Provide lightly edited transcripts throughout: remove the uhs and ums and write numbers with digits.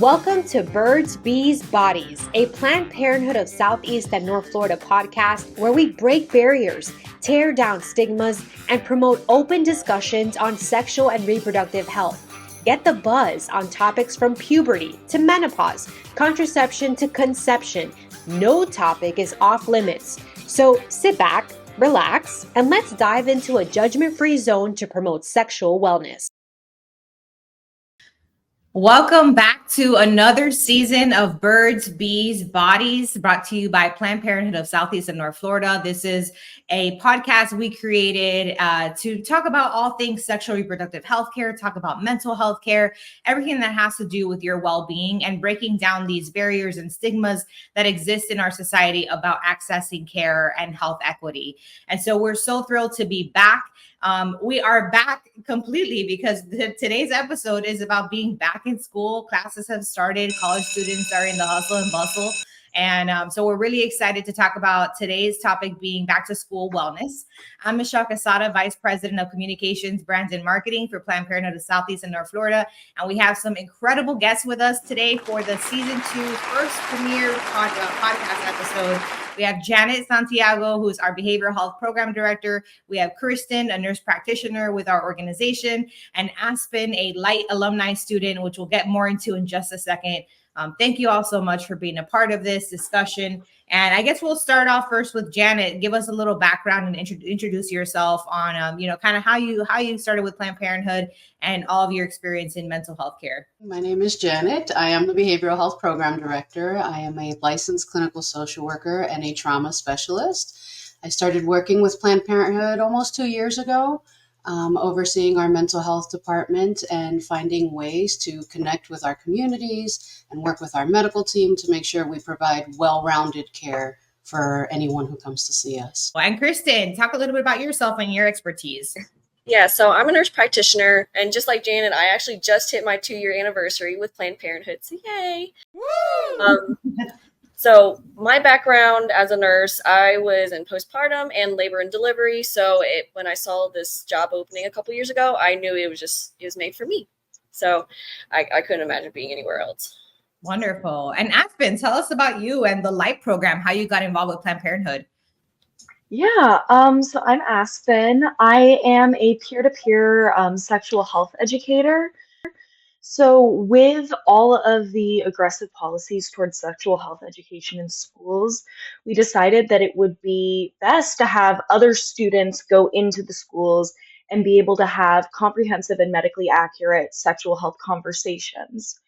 Welcome to Birds.Bees.Bodies, a Planned Parenthood of Southeast and North Florida podcast where we break barriers, tear down stigmas, and promote open discussions on sexual and reproductive health. Get the buzz on topics from puberty to menopause, contraception to conception. No topic is off limits. So sit back, relax, and let's dive into a judgment-free zone to promote sexual wellness. Welcome back to another season of Birds.Bees.Bodies, brought to you by Planned Parenthood of Southeast and North Florida. This is a podcast we created to talk about all things sexual reproductive health care, talk about mental health care, everything that has to do with your well-being, and breaking down these barriers and stigmas that exist in our society about accessing care and health equity. And so we're so thrilled to be back. We are back completely because today's episode is about being back in school. Classes have started. College students are in the hustle and bustle. And so we're really excited to talk about today's topic being back to school wellness. I'm Michelle Casada, Vice President of Communications, Brands, and Marketing for Planned Parenthood of Southeast and North Florida. And we have some incredible guests with us today for the season 2's first premiere podcast episode. We have Janet Santiago, who's our Behavioral Health Program Director. We have Kristen, a nurse practitioner with our organization, and Aspen, a Light alumni student, which we'll get more into in just a second. Thank you all so much for being a part of this discussion. And I guess we'll start off first with Janet. Give us a little background and introduce yourself on, kind of how you started with Planned Parenthood and all of your experience in mental health care. My name is Janet. I am the Behavioral Health Program Director. I am a licensed clinical social worker and a trauma specialist. I started working with Planned Parenthood almost 2 years ago, overseeing our mental health department and finding ways to connect with our communities and work with our medical team to make sure we provide well-rounded care for anyone who comes to see us. And Kristen, talk a little bit about yourself and your expertise. Yeah, so I'm a nurse practitioner, and just like Janet, I actually just hit my 2-year anniversary with Planned Parenthood, so yay! Woo! So my background as a nurse, I was in postpartum and labor and delivery. So when I saw this job opening a couple years ago, I knew it was made for me. So I couldn't imagine being anywhere else. Wonderful. And Aspen, tell us about you and the LIGHT program, how you got involved with Planned Parenthood. Yeah, so I'm Aspen. I am a peer-to-peer sexual health educator. So with all of the aggressive policies towards sexual health education in schools, we decided that it would be best to have other students go into the schools and be able to have comprehensive and medically accurate sexual health conversations.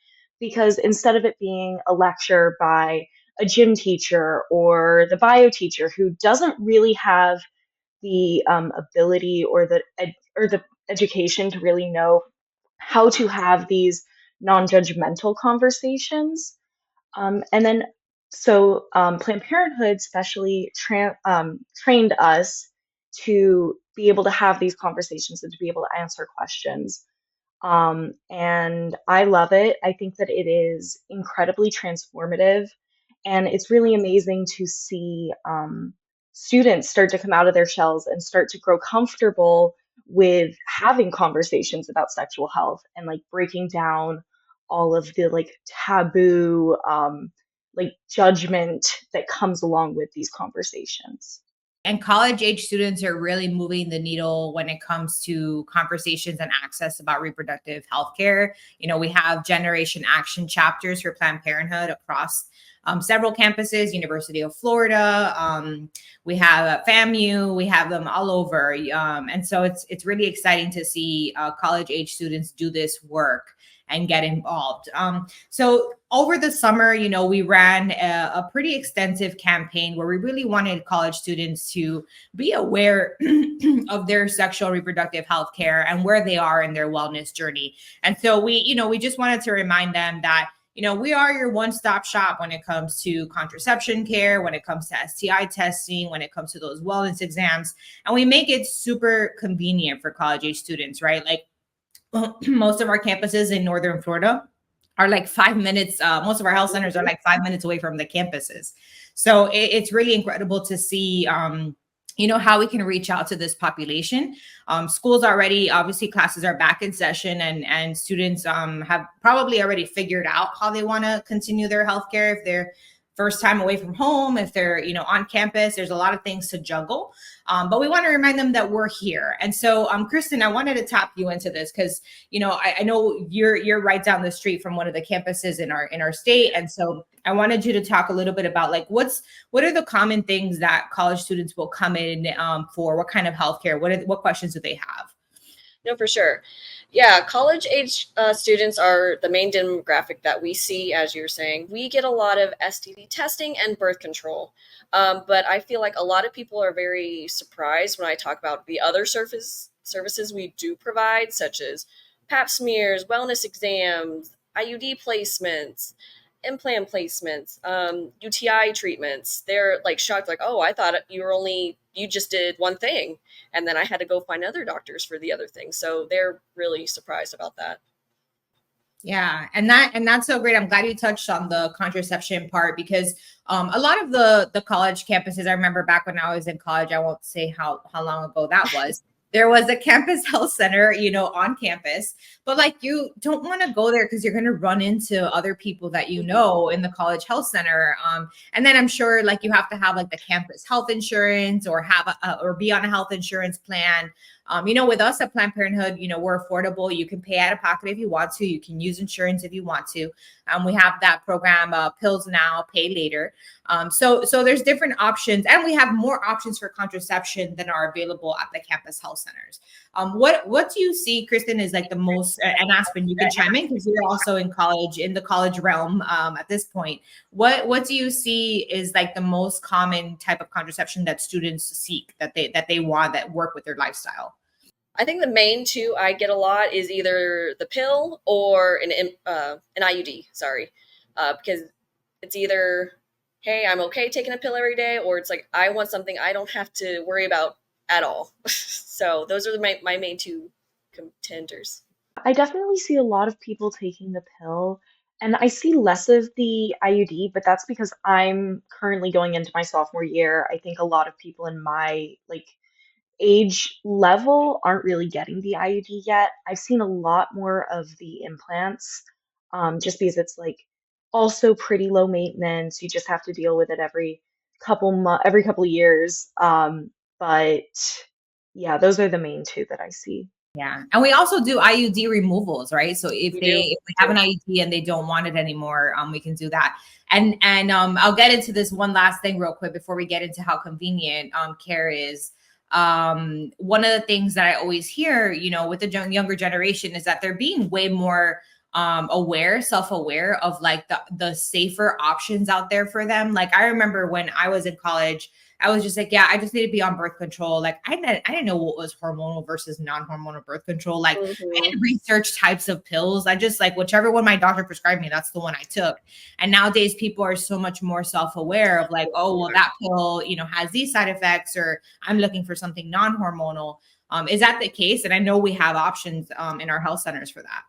Because instead of it being a lecture by a gym teacher or the bio teacher who doesn't really have the ability or the education to really know how to have these non-judgmental conversations. And then, Planned Parenthood specially trained us to be able to have these conversations and to be able to answer questions. And I love it. I think that it is incredibly transformative. And it's really amazing to see students start to come out of their shells and start to grow comfortable with having conversations about sexual health and like breaking down all of the like taboo like judgment that comes along with these conversations. And college age students are really moving the needle when it comes to conversations and access about reproductive health care. You know, we have Generation Action chapters for Planned Parenthood across several campuses, University of Florida. We have FAMU, we have them all over. And so it's really exciting to see college age students do this work and get involved. So over the summer, we ran a pretty extensive campaign where we really wanted college students to be aware of their sexual reproductive health care and where they are in their wellness journey. And so we just wanted to remind them that we are your one-stop shop when it comes to contraception care, when it comes to STI testing, when it comes to those wellness exams. And we make it super convenient for college age students, right? Like most of our campuses in Northern Florida are like 5 minutes. Most of our health centers are like 5 minutes away from the campuses. So it's really incredible to see how we can reach out to this population. Schools already, obviously classes are back in session, and students have probably already figured out how they want to continue their healthcare. If they're first time away from home, if they're, on campus, there's a lot of things to juggle. But we want to remind them that we're here. And so, Kristen, I wanted to tap you into this because, I know you're right down the street from one of the campuses in our state. And so I wanted you to talk a little bit about like, what are the common things that college students will come in for? What kind of healthcare? What questions do they have? No, for sure. Yeah, college age students are the main demographic that we see, as you're saying. We get a lot of STD testing and birth control. But I feel like a lot of people are very surprised when I talk about the other services we do provide, such as pap smears, wellness exams, IUD placements, implant placements, UTI treatments. They're like shocked, like, oh, I thought you just did one thing. And then I had to go find other doctors for the other thing. So they're really surprised about that. Yeah. And that's so great. I'm glad you touched on the contraception part because a lot of the college campuses, I remember back when I was in college, I won't say how long ago that was. There was a campus health center, on campus, but like you don't want to go there because you're going to run into other people that in the college health center. And then I'm sure like you have to have like the campus health insurance or or be on a health insurance plan. With us at Planned Parenthood, we're affordable. You can pay out of pocket if you want to. You can use insurance if you want to. We have that program, Pills Now, Pay Later. So there's different options, and we have more options for contraception than are available at the campus health centers. What do you see, Kristen, is like the most, and Aspen, you can chime in because you're also in the college realm at this point. What do you see is like the most common type of contraception that students seek, that they want, that work with their lifestyle? I think the main two I get a lot is either the pill or an IUD. Sorry, because it's either, hey, I'm okay taking a pill every day, or it's like I want something I don't have to worry about at all. So those are my main two contenders. I definitely see a lot of people taking the pill, and I see less of the IUD, but that's because I'm currently going into my sophomore year. I think a lot of people in my age level aren't really getting the IUD yet. I've seen a lot more of the implants, just because it's like also pretty low maintenance. You just have to deal with it every couple of years. But yeah, those are the main two that I see. Yeah. And we also do IUD removals, right? So if We they have an IUD and they don't want it anymore, we can do that. And I'll get into this one last thing real quick before we get into how convenient care is. One of the things that I always hear, with the younger generation is that they're being way more self-aware of like the safer options out there for them. Like I remember when I was in college, I was just like, yeah, I just need to be on birth control. Like I didn't know what was hormonal versus non-hormonal birth control. Like I didn't research types of pills. I just like whichever one my doctor prescribed me, that's the one I took. And nowadays people are so much more self-aware of like, oh, well, that pill, has these side effects, or I'm looking for something non-hormonal. Is that the case? And I know we have options in our health centers for that.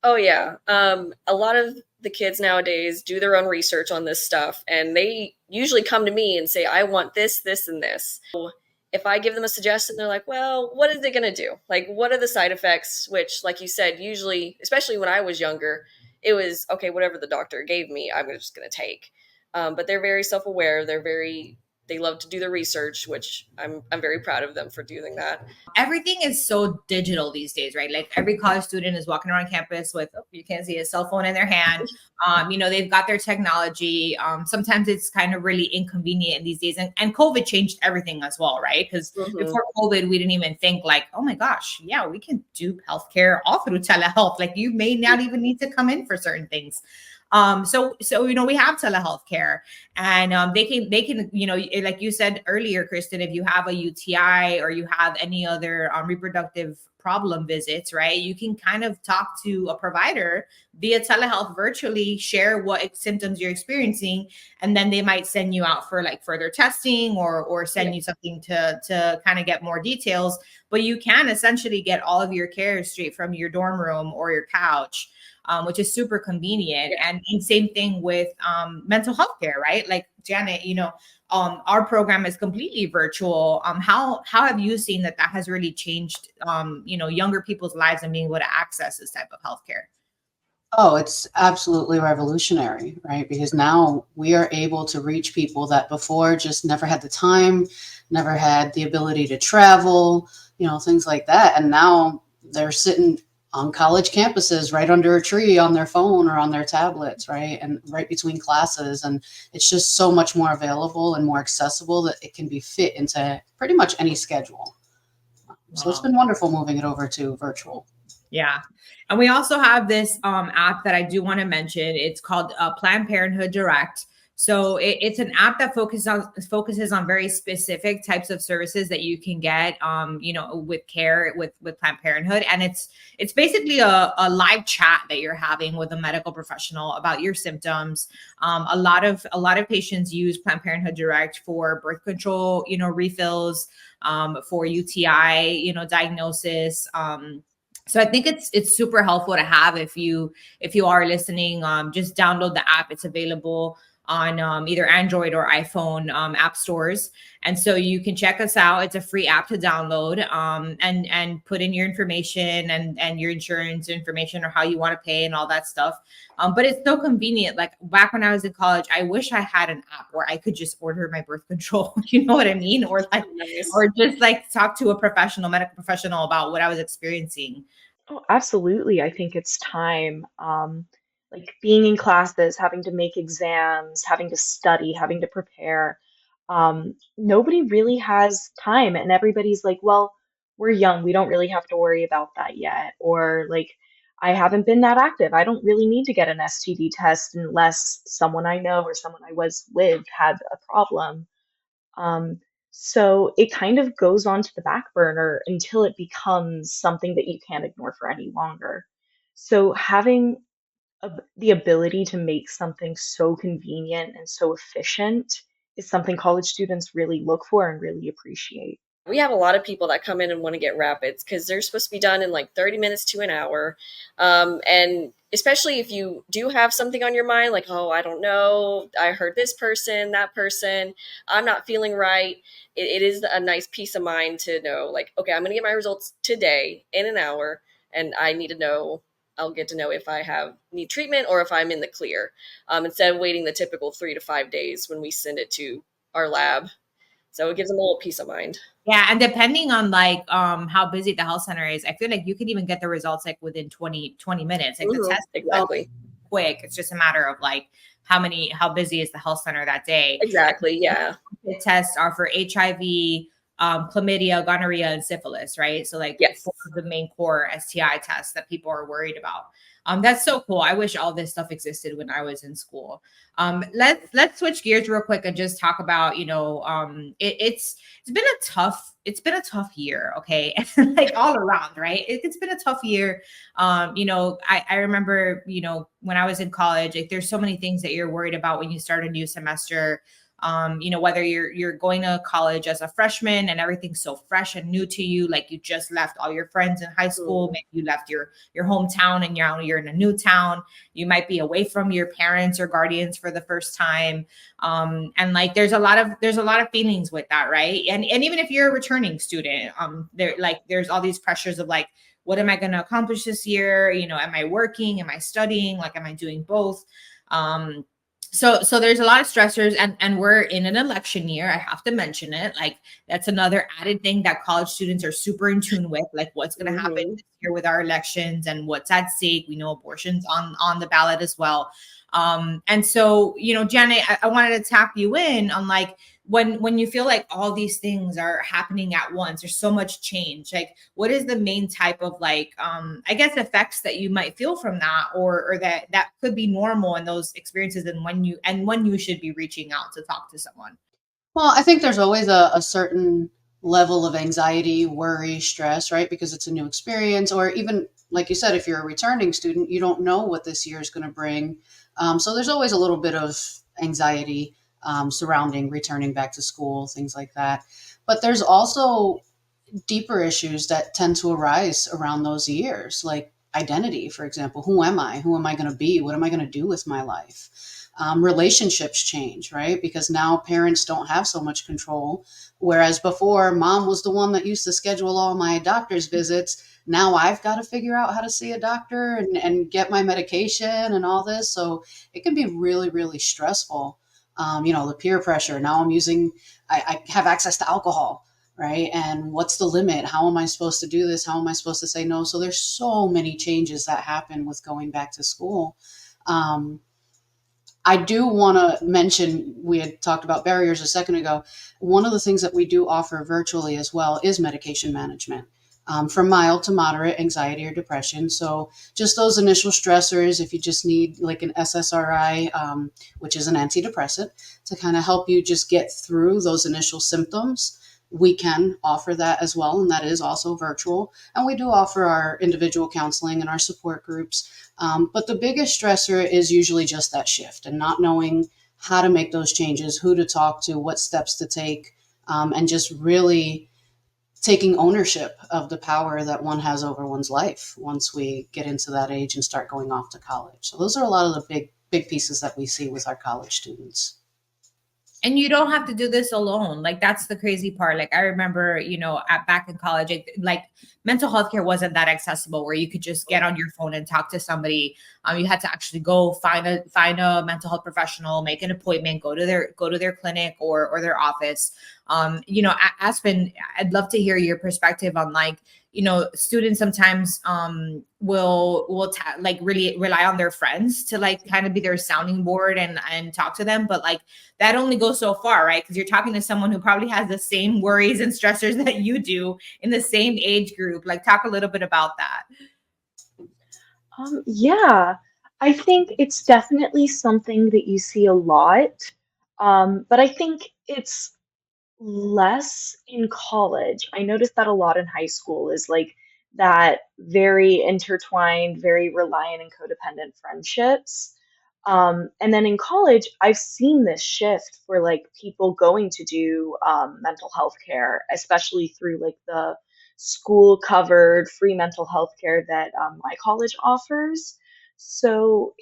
Oh, yeah. A lot of the kids nowadays do their own research on this stuff, and they usually come to me and say, I want this, this, and this. So if I give them a suggestion, they're like, well, what is it going to do? Like, what are the side effects? Which, like you said, usually, especially when I was younger, it was, okay, whatever the doctor gave me, I'm just going to take. But they're very self-aware. They love to do the research, which I'm very proud of them for doing that. Everything is so digital these days, right? Like every college student is walking around campus with, you can't see, a cell phone in their hand. They've got their technology. Sometimes it's kind of really inconvenient these days. And COVID changed everything as well, right? Because before COVID, we didn't even think like, oh my gosh, yeah, we can do healthcare all through telehealth. Like you may not even need to come in for certain things. So we have telehealth care, and they can like you said earlier, Kristen, if you have a UTI or you have any other reproductive problem visits, right, you can kind of talk to a provider via telehealth virtually, share what symptoms you're experiencing, and then they might send you out for like further testing or send you something to kind of get more details. But you can essentially get all of your care straight from your dorm room or your couch. Which is super convenient. And same thing with mental health care, right? right? Like Janet, our program is completely virtual. How have you seen that has really changed, younger people's lives and being able to access this type of healthcare? Oh, it's absolutely revolutionary, right? Because now we are able to reach people that before just never had the time, never had the ability to travel, things like that. And now they're sitting on college campuses right under a tree on their phone or on their tablets, right? And right between classes. And it's just so much more available and more accessible that it can be fit into pretty much any schedule. So it's Wow. been wonderful moving it over to virtual. Yeah. And we also have this app that I do want to mention. It's called Planned Parenthood Direct. So it's an app that focuses on very specific types of services that you can get, with care with Planned Parenthood. And it's basically a live chat that you're having with a medical professional about your symptoms. A lot of patients use Planned Parenthood Direct for birth control, refills, for UTI, diagnosis. So I think it's super helpful to have if you are listening. Just download the app. It's available on either Android or iPhone app stores, and so you can check us out. It's a free app to download, and put in your information and your insurance information or how you want to pay and all that stuff. But it's so convenient. Like back when I was in college, I wish I had an app where I could just order my birth control. You know what I mean? Or just like talk to a medical professional about what I was experiencing. Oh, absolutely. I think it's time. Like being in classes, having to make exams, having to study, having to prepare. Nobody really has time, and everybody's like, well, we're young. We don't really have to worry about that yet. Or like, I haven't been that active. I don't really need to get an STD test unless someone I know or someone I was with had a problem. Um, so it kind of goes onto the back burner until it becomes something that you can't ignore for any longer. So having the ability to make something so convenient and so efficient is something college students really look for and really appreciate. We have a lot of people that come in and want to get rapids because they're supposed to be done in like 30 minutes to an hour. And especially if you do have something on your mind, like, oh, I don't know, I heard this person, that person, I'm not feeling right. It is a nice peace of mind to know, like, okay, I'm going to get my results today in an hour, and I need to know. I'll get to know if I need treatment or if I'm in the clear, instead of waiting the typical 3 to 5 days when we send it to our lab. So it gives them a little peace of mind. Yeah, and depending on like how busy the health center is, I feel like you could even get the results like within 20 minutes. Like the test exactly. Quick. It's just a matter of like how busy is the health center that day. Exactly. Yeah. The tests are for HIV, chlamydia, gonorrhea, and syphilis, right? So like yes. the main core STI tests that people are worried about. That's so cool. I wish all this stuff existed when I was in school. Let's switch gears real quick and just talk about, it's been a tough year. Okay. Like all around, right? It's been a tough year. I remember, when I was in college, like there's so many things that you're worried about when you start a new semester. Whether you're going to college as a freshman and everything's so fresh and new to you, like you just left all your friends in high school, maybe you left your hometown and you're in a new town. You might be away from your parents or guardians for the first time. And like there's a lot of feelings with that, right? And even if you're a returning student, there's all these pressures of like, what am I going to accomplish this year? Am I working? Am I studying? Like, am I doing both? So there's a lot of stressors, and we're in an election year. I have to mention it. Like that's another added thing that college students are super in tune with, like what's going to happen this year with our elections and what's at stake. We know abortion's on the ballot as well. And so, Janet, I wanted to tap you in on like, when you feel like all these things are happening at once, there's so much change. Like, what is the main type of like, I guess effects that you might feel from that, or that could be normal in those experiences, and when you should be reaching out to talk to someone? Well, I think there's always a certain level of anxiety, worry, stress, right? Because it's a new experience, or even like you said, if you're a returning student, you don't know what this year is going to bring. So there's always a little bit of anxiety surrounding returning back to school, things like that. But there's also deeper issues that tend to arise around those years, like identity, for example. Who am I? Who am I going to be? What am I going to do with my life? Relationships change, right? Because now parents don't have so much control. Whereas before, mom was the one that used to schedule all my doctor's visits. Now I've got to figure out how to see a doctor and get my medication and all this. So it can be really, really stressful. The peer pressure. Now I have access to alcohol, right? And what's the limit? How am I supposed to do this? How am I supposed to say no? So there's so many changes that happen with going back to school. I do want to mention, we had talked about barriers a second ago. One of the things that we do offer virtually as well is medication management, from mild to moderate anxiety or depression. So just those initial stressors, if you just need like an SSRI, which is an antidepressant, to kind of help you just get through those initial symptoms, we can offer that as well. And that is also virtual. And we do offer our individual counseling and our support groups. But the biggest stressor is usually just that shift and not knowing how to make those changes, who to talk to, what steps to take, and just really taking ownership of the power that one has over one's life once we get into that age and start going off to college. So those are a lot of the big pieces that we see with our college students. And you don't have to do this alone. Like, that's the crazy part. Like, I remember, back in college, like mental health care wasn't that accessible where you could just get on your phone and talk to somebody. You had to actually go find a mental health professional, make an appointment, go to their clinic or their office. Aspen, I'd love to hear your perspective on, like, students sometimes will really rely on their friends to like kind of be their sounding board and talk to them. But like that only goes so far, right? Because you're talking to someone who probably has the same worries and stressors that you do in the same age group. Like, talk a little bit about that. Yeah, I think it's definitely something that you see a lot. But I think it's less in college. I noticed that a lot in high school is like that very intertwined, very reliant and codependent friendships. And then in college, I've seen this shift for like people going to do mental health care, especially through like the school covered free mental health care that my college offers. So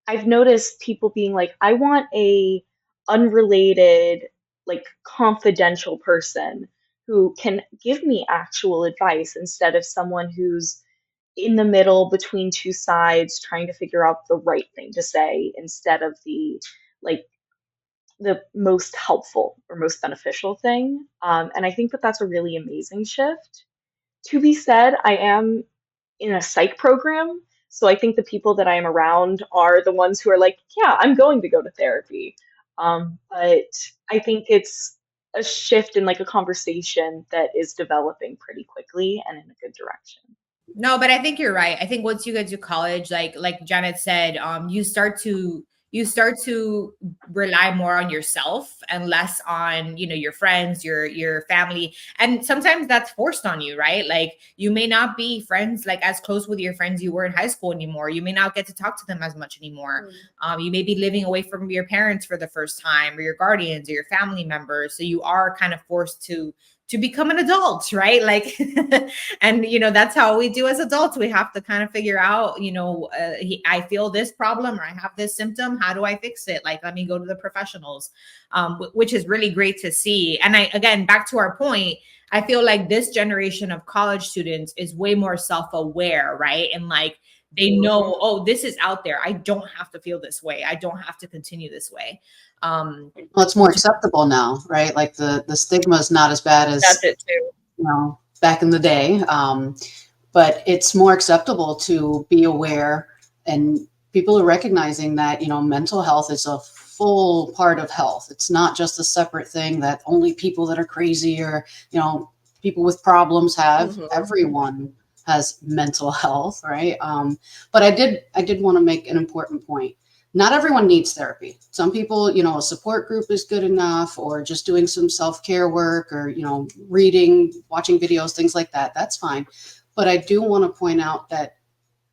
I've noticed people being like, I want a unrelated, like confidential person who can give me actual advice instead of someone who's in the middle between two sides trying to figure out the right thing to say instead of like the most helpful or most beneficial thing. And I think that that's a really amazing shift. To be said, I am in a psych program. So I think the people that I am around are the ones who are like, yeah, I'm going to go to therapy. But I think it's a shift in like a conversation that is developing pretty quickly and in a good direction. No, but I think you're right. I think once you get to college, like Janet said, you start to rely more on yourself and less on, your friends, your family. And sometimes that's forced on you, right? Like, you may not be friends, like as close with your friends you were in high school anymore. You may not get to talk to them as much anymore. You may be living away from your parents for the first time, or your guardians or your family members. So you are kind of forced to become an adult, right? Like, and, that's how we do as adults. We have to kind of figure out, I feel this problem or I have this symptom. How do I fix it? Like, let me go to the professionals, which is really great to see. And again, back to our point, I feel like this generation of college students is way more self-aware, right? And like, they know, oh, this is out there. I don't have to feel this way. I don't have to continue this way. Well, it's more acceptable now, right? Like the stigma is not as bad as That's it too. Back in the day. But it's more acceptable to be aware, and people are recognizing that, mental health is a full part of health. It's not just a separate thing that only people that are crazy or, people with problems have. Everyone has mental health, right? But I did want to make an important point. Not everyone needs therapy. Some people, a support group is good enough, or just doing some self-care work, or, reading, watching videos, things like that. That's fine. But I do want to point out that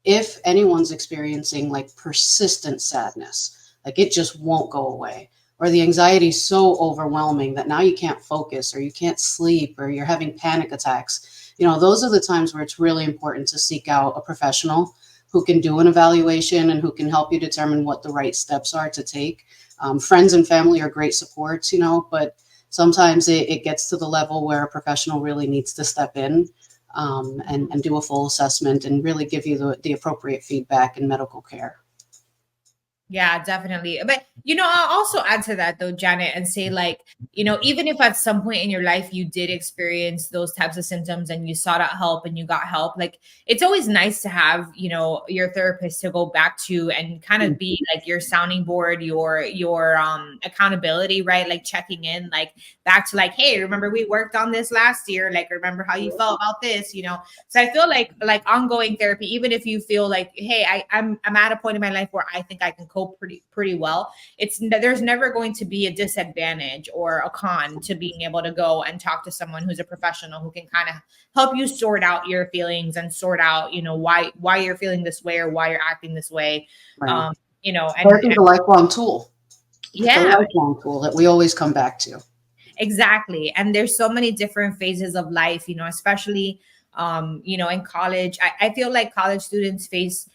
if anyone's experiencing like persistent sadness, like it just won't go away, or the anxiety is so overwhelming that now you can't focus, or you can't sleep, or you're having panic attacks, those are the times where it's really important to seek out a professional. who can do an evaluation and who can help you determine what the right steps are to take. Friends and family are great supports, but sometimes it gets to the level where a professional really needs to step in and do a full assessment and really give you the appropriate feedback and medical care. Yeah, definitely. But, I'll also add to that though, Janet, and say like, even if at some point in your life you did experience those types of symptoms and you sought out help and you got help, like it's always nice to have, your therapist to go back to and kind of be like your sounding board, your accountability, right? Like checking in, like back to like, hey, remember we worked on this last year? Like, remember how you felt about this, So I feel like ongoing therapy, even if you feel like, hey, I'm at a point in my life where I think I can cope pretty well. There's never going to be a disadvantage or a con to being able to go and talk to someone who's a professional who can kind of help you sort out your feelings and sort out, why you're feeling this way or why you're acting this way. Right. And a lifelong tool. Yeah, it's a lifelong tool that we always come back to. Exactly. And there's so many different phases of life, especially, in college. I feel like college students face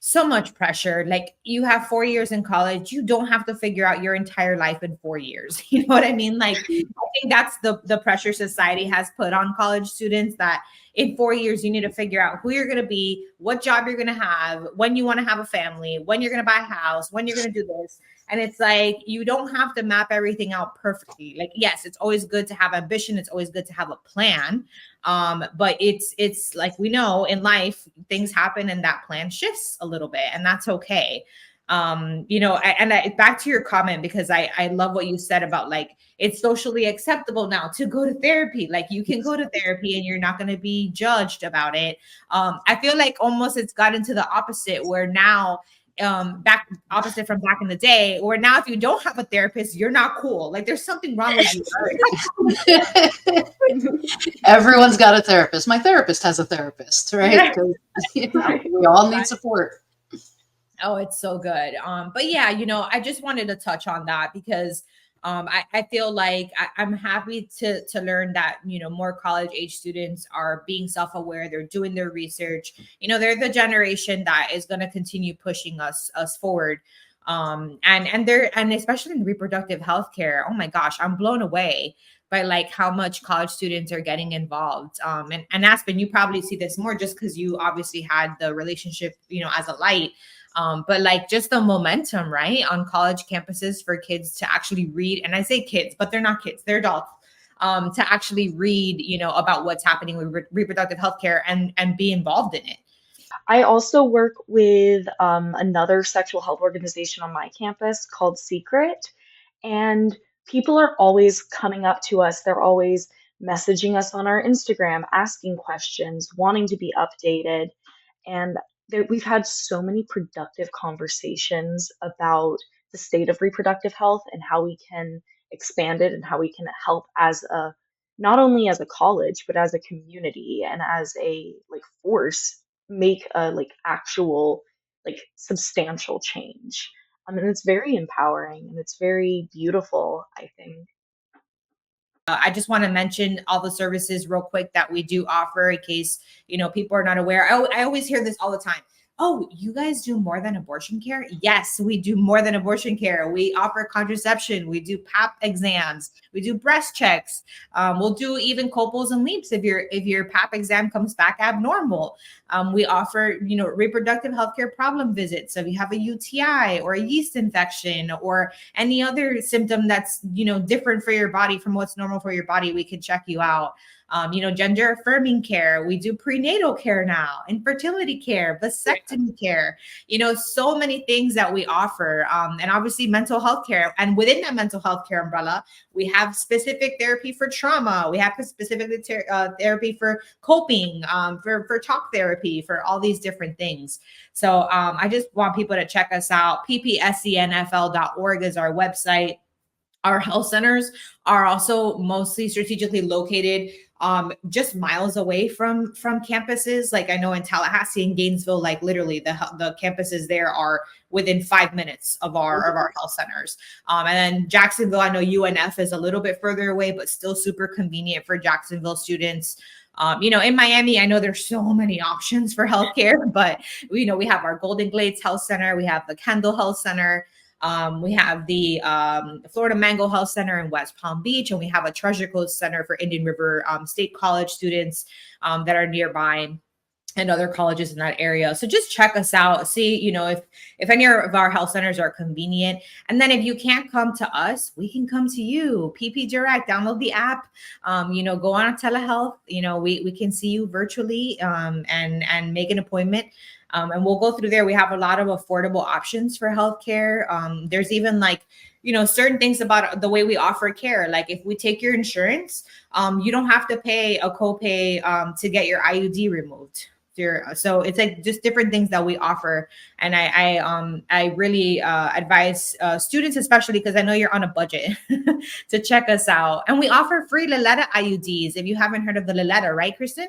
so much pressure. Like you have 4 years in college, you don't have to figure out your entire life in 4 years. You know what I mean? Like, I think that's the pressure society has put on college students, that in 4 years, you need to figure out who you're going to be, what job you're going to have, when you want to have a family, when you're going to buy a house, when you're going to do this. And it's like, you don't have to map everything out perfectly. Like, yes, it's always good to have ambition. It's always good to have a plan. But it's like, we know in life, things happen and that plan shifts a little bit, and that's okay. Back to your comment, because I love what you said about like, it's socially acceptable now to go to therapy. Like you can go to therapy and you're not going to be judged about it. I feel like almost it's gotten to the opposite, where now opposite from back in the day, where now if you don't have a therapist, you're not cool. Like there's something wrong with you. Everyone's got a therapist. My therapist has a therapist, right? Yeah. We all need support. Oh, it's so good. But yeah, I just wanted to touch on that because I feel like I'm happy to learn that, more college age students are being self-aware. They're doing their research. They're the generation that is going to continue pushing us forward. And especially in reproductive health care. Oh my gosh, I'm blown away by like how much college students are getting involved. And Aspen, you probably see this more just because you obviously had the relationship, as a light. But like just the momentum, right, on college campuses for kids to actually read, and I say kids, but they're not kids, they're adults, to actually read, about what's happening with reproductive health care and be involved in it. I also work with another sexual health organization on my campus called Secret, and people are always coming up to us. They're always messaging us on our Instagram, asking questions, wanting to be updated. And we've had so many productive conversations about the state of reproductive health and how we can expand it and how we can help as a not only as a college but as a community and as a like force make a like actual like substantial change. And it's very empowering and it's very beautiful, I think. I just want to mention all the services real quick that we do offer in case, people are not aware. I always hear this all the time. Oh, you guys do more than abortion care? Yes, we do more than abortion care. We offer contraception. We do pap exams. We do breast checks. We'll do even copals and leaps if your pap exam comes back abnormal. We offer, reproductive healthcare problem visits. So if you have a UTI or a yeast infection or any other symptom that's, different for your body from what's normal for your body, we can check you out. Gender affirming care. We do prenatal care now, infertility care, vasectomy care, so many things that we offer. And obviously mental health care. And within that mental health care umbrella, we have specific therapy for trauma. We have specific therapy for coping, for talk therapy, for all these different things. So I just want people to check us out. ppscnfl.org is our website. Our health centers are also mostly strategically located just miles away from campuses. Like I know in Tallahassee and Gainesville, like literally the campuses there are within 5 minutes of our health centers. And then Jacksonville, I know UNF is a little bit further away, but still super convenient for Jacksonville students. In Miami, I know there's so many options for healthcare, but we have our Golden Glades Health Center, we have the Kendall Health Center, we have the Florida Mango Health Center in West Palm Beach, and we have a Treasure Coast Center for Indian River State College students that are nearby, and other colleges in that area. So just check us out. See, if any of our health centers are convenient. And then if you can't come to us, we can come to you. PP Direct, download the app, go on telehealth. We can see you virtually and make an appointment. And we'll go through there. We have a lot of affordable options for healthcare. There's even certain things about the way we offer care. Like if we take your insurance, you don't have to pay a copay to get your IUD removed. So it's just different things that we offer. And I really advise students, especially because I know you're on a budget, to check us out. And we offer free Liletta IUDs. If you haven't heard of the Liletta, right, Kristen?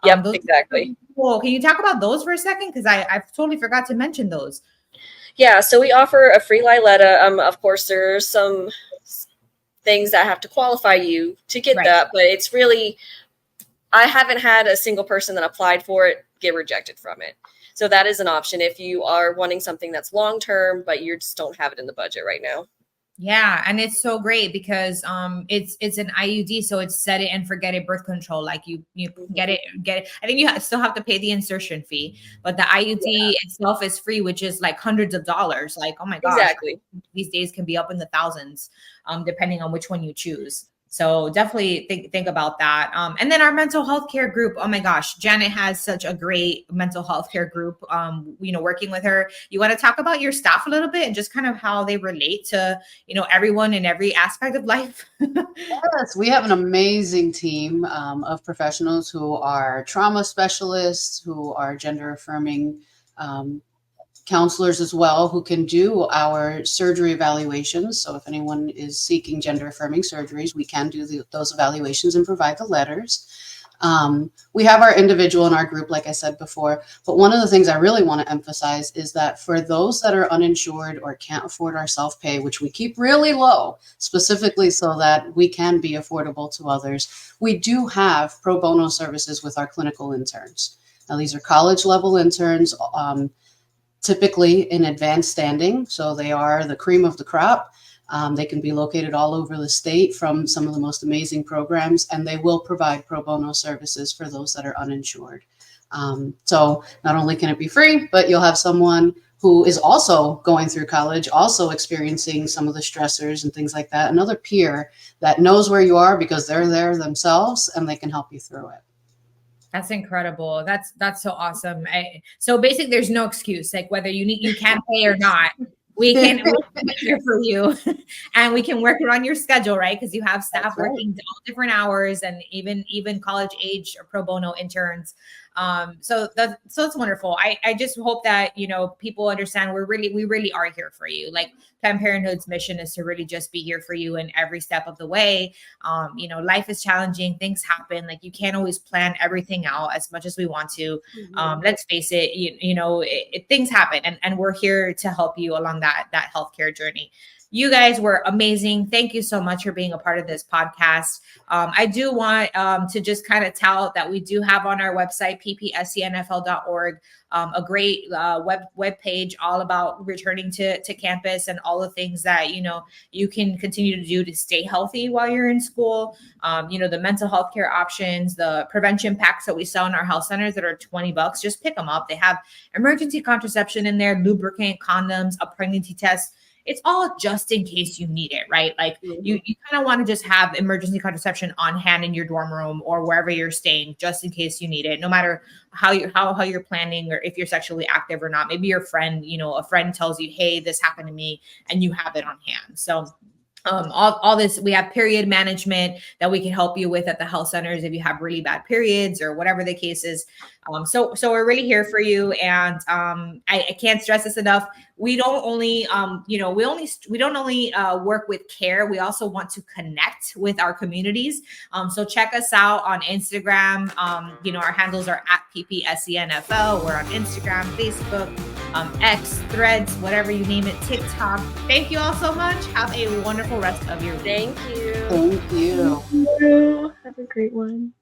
Yep, exactly. Cool. Can you talk about those for a second? Because I totally forgot to mention those. Yeah, so we offer a free Liletta. Of course, there's some things that have to qualify you to get that, but it's really, I haven't had a single person that applied for it get rejected from it. So that is an option if you are wanting something that's long-term, but you just don't have it in the budget right now. Yeah. And it's so great because it's an IUD. So it's set it and forget it birth control. Like you get it. I think you still have to pay the insertion fee, but the IUD itself is free, which is like hundreds of dollars. Like, oh my gosh, exactly. These days can be up in the thousands, depending on which one you choose. So definitely think about that. And then our mental health care group. Oh my gosh, Janet has such a great mental health care group. Working with her. You want to talk about your staff a little bit and just kind of how they relate to, everyone in every aspect of life? Yes, we have an amazing team of professionals who are trauma specialists, who are gender affirming counselors as well, who can do our surgery evaluations. So if anyone is seeking gender affirming surgeries, we can do those evaluations and provide the letters. We have our individual in our group, like I said before, but one of the things I really want to emphasize is that for those that are uninsured or can't afford our self-pay, which we keep really low, specifically so that we can be affordable to others, we do have pro bono services with our clinical interns. Now, these are college level interns, typically in advanced standing. So they are the cream of the crop. They can be located all over the state from some of the most amazing programs, and they will provide pro bono services for those that are uninsured. So not only can it be free, but you'll have someone who is also going through college, also experiencing some of the stressors and things like that. Another peer that knows where you are because they're there themselves and they can help you through it. That's incredible. That's so awesome. So basically there's no excuse, like whether you can't pay or not, we can be here for you and we can work around your schedule, right? Because you have staff working all different hours and even college age or pro bono interns. So it's wonderful. I just hope that, people understand we really are here for you. Like Planned Parenthood's mission is to really just be here for you in every step of the way. Life is challenging. Things happen. Like you can't always plan everything out as much as we want to. Let's face it, things happen and we're here to help you along that healthcare journey. You guys were amazing. Thank you so much for being a part of this podcast. I do want to just kind of tell that we do have on our website, ppscnfl.org, a great web page all about returning to campus and all the things that, you can continue to do to stay healthy while you're in school. The mental health care options, the prevention packs that we sell in our health centers that are $20, just pick them up. They have emergency contraception in there, lubricant, condoms, a pregnancy test. It's all just in case you need it, right? Like you kind of want to just have emergency contraception on hand in your dorm room or wherever you're staying, just in case you need it, no matter how you're planning or if you're sexually active or not. Maybe your friend, a friend tells you, hey, this happened to me, and you have it on hand. So all this, we have period management that we can help you with at the health centers if you have really bad periods or whatever the case is. So we're really here for you. And I can't stress this enough. We don't only, we don't only work with care. We also want to connect with our communities. So check us out on Instagram. Our handles are at PPSCNFL. We're on Instagram, Facebook, X, Threads, whatever you name it, TikTok. Thank you all so much. Have a wonderful rest of your week. Thank you. Thank you. Thank you. Have a great one.